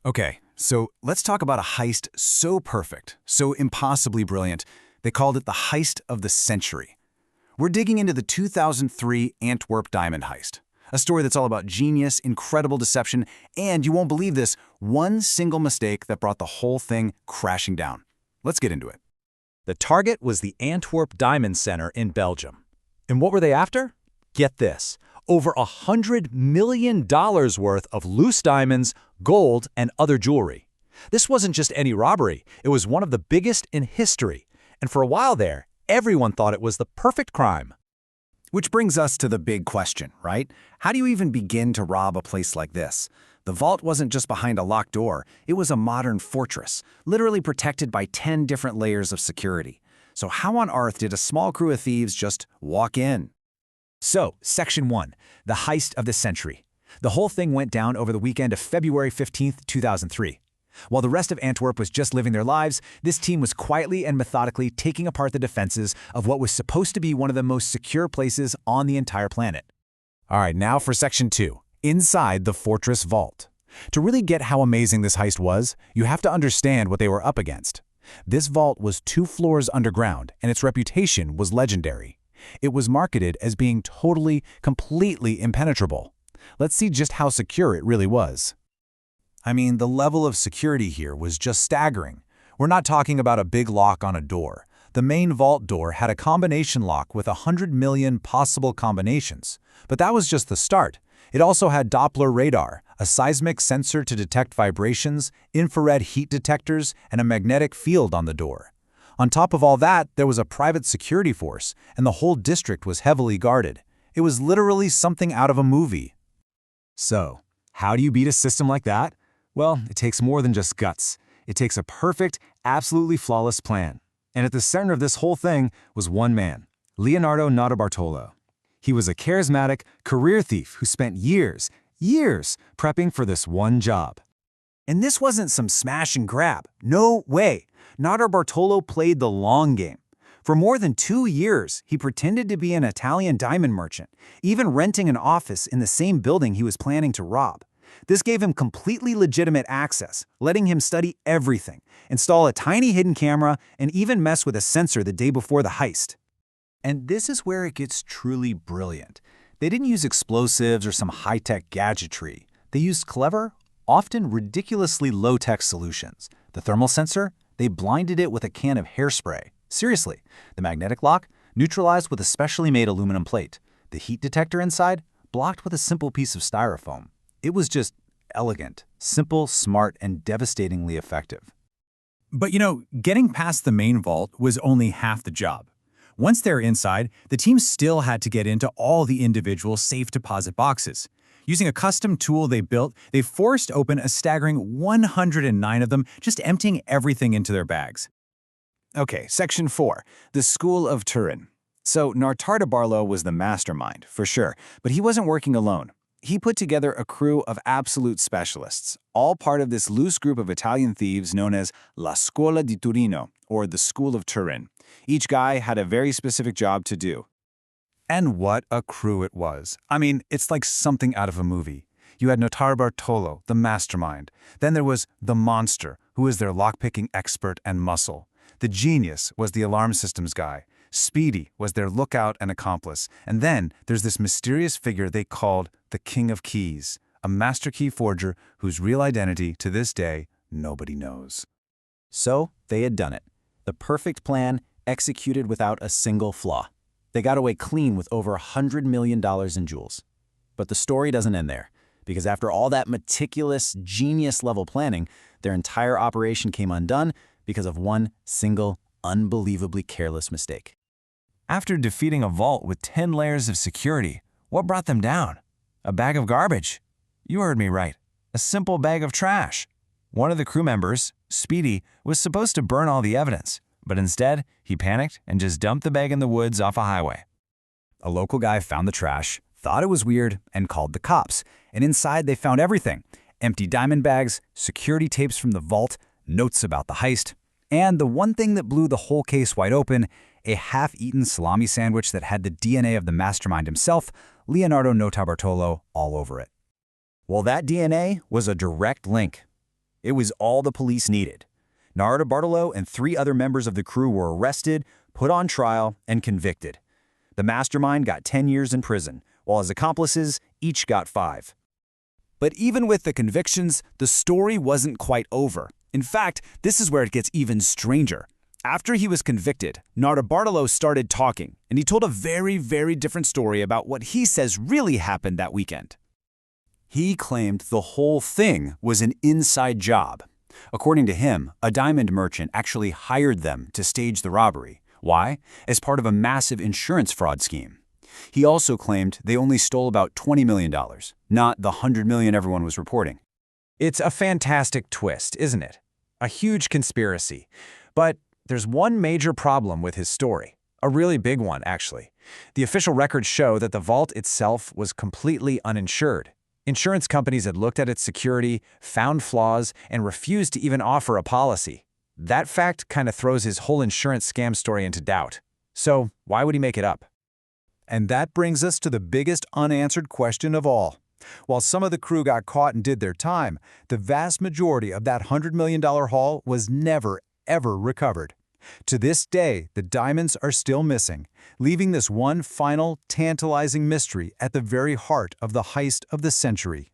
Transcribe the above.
Okay, so let's talk about a heist so perfect, so impossibly brilliant, they called it the heist of the century. We're digging into the 2003 Antwerp Diamond Heist, a story that's all about genius, incredible deception, and, you won't believe this, one single mistake that brought the whole thing crashing down. Let's get into it. The target was the Antwerp Diamond Center in Belgium. And what were they after? Get this, over $100 million worth of loose diamonds, gold, and other jewelry. This wasn't just any robbery, it was one of the biggest in history. And for a while there, everyone thought it was the perfect crime. Which brings us to the big question, right? How do you even begin to rob a place like this? The vault wasn't just behind a locked door, it was a modern fortress, literally protected by 10 different layers of security. So how on earth did a small crew of thieves just walk in? So, Section 1, the heist of the century. The whole thing went down over the weekend of February 15, 2003. While the rest of Antwerp was just living their lives, this team was quietly and methodically taking apart the defenses of what was supposed to be one of the most secure places on the entire planet. All right, now for Section 2, inside the fortress vault. To really get how amazing this heist was, you have to understand what they were up against. This vault was 2 floors underground, and its reputation was legendary. It was marketed as being totally, completely impenetrable. Let's see just how secure it really was. I mean, the level of security here was just staggering. We're not talking about a big lock on a door. The main vault door had a combination lock with 100 million possible combinations. But that was just the start. It also had Doppler radar, a seismic sensor to detect vibrations, infrared heat detectors, and a magnetic field on the door. On top of all that, there was a private security force, and the whole district was heavily guarded. It was literally something out of a movie. So, how do you beat a system like that? Well, it takes more than just guts. It takes a perfect, absolutely flawless plan. And at the center of this whole thing was one man, Leonardo Notarbartolo. He was a charismatic career thief who spent years prepping for this one job. And this wasn't some smash and grab. No way. Notarbartolo played the long game. For more than 2 years, he pretended to be an Italian diamond merchant, even renting an office in the same building he was planning to rob. This gave him completely legitimate access, letting him study everything, install a tiny hidden camera, and even mess with a sensor the day before the heist. And this is where it gets truly brilliant. They didn't use explosives or some high-tech gadgetry. They used clever, often ridiculously low-tech solutions. The thermal sensor? They blinded it with a can of hairspray. Seriously, the magnetic lock? Neutralized with a specially made aluminum plate. The heat detector inside? Blocked with a simple piece of styrofoam. It was just elegant, simple, smart, and devastatingly effective. But getting past the main vault was only half the job. Once they're inside, the team still had to get into all the individual safe deposit boxes. Using a custom tool they built, they forced open a staggering 109 of them, just emptying everything into their bags. Okay, Section 4, the School of Turin. So Notarbartolo was the mastermind, for sure, but he wasn't working alone. He put together a crew of absolute specialists, all part of this loose group of Italian thieves known as La Scuola di Torino, or the School of Turin. Each guy had a very specific job to do. And what a crew it was. I mean, it's like something out of a movie. You had Notarbartolo, the mastermind. Then there was the monster, who was their lockpicking expert and muscle. The genius was the alarm systems guy. Speedy was their lookout and accomplice. And then there's this mysterious figure they called the King of Keys, a master key forger whose real identity, to this day, nobody knows. So, they had done it. The perfect plan, executed without a single flaw. They got away clean with over $100 million in jewels. But the story doesn't end there, because after all that meticulous, genius-level planning, their entire operation came undone because of one single, unbelievably careless mistake. After defeating a vault with 10 layers of security, what brought them down? A bag of garbage. You heard me right. A simple bag of trash. One of the crew members, Speedy, was supposed to burn all the evidence, but instead, he panicked and just dumped the bag in the woods off a highway. A local guy found the trash, thought it was weird, and called the cops. And inside, they found everything. Empty diamond bags, security tapes from the vault, notes about the heist, and the one thing that blew the whole case wide open, a half-eaten salami sandwich that had the DNA of the mastermind himself, Leonardo Notarbartolo, all over it. Well, that DNA was a direct link. It was all the police needed. Notarbartolo and 3 other members of the crew were arrested, put on trial, and convicted. The mastermind got 10 years in prison, while his accomplices each got 5. But even with the convictions, the story wasn't quite over. In fact, this is where it gets even stranger. After he was convicted, Notarbartolo started talking, and he told a very, very different story about what he says really happened that weekend. He claimed the whole thing was an inside job. According to him, a diamond merchant actually hired them to stage the robbery. Why? As part of a massive insurance fraud scheme. He also claimed they only stole about $20 million, not the $100 million everyone was reporting. It's a fantastic twist, isn't it? A huge conspiracy. But there's one major problem with his story. A really big one, actually. The official records show that the vault itself was completely uninsured. Insurance companies had looked at its security, found flaws, and refused to even offer a policy. That fact kind of throws his whole insurance scam story into doubt. So why would he make it up? And that brings us to the biggest unanswered question of all. While some of the crew got caught and did their time, the vast majority of that $100 million haul was never, ever recovered. To this day, the diamonds are still missing, leaving this one final, tantalizing mystery at the very heart of the heist of the century.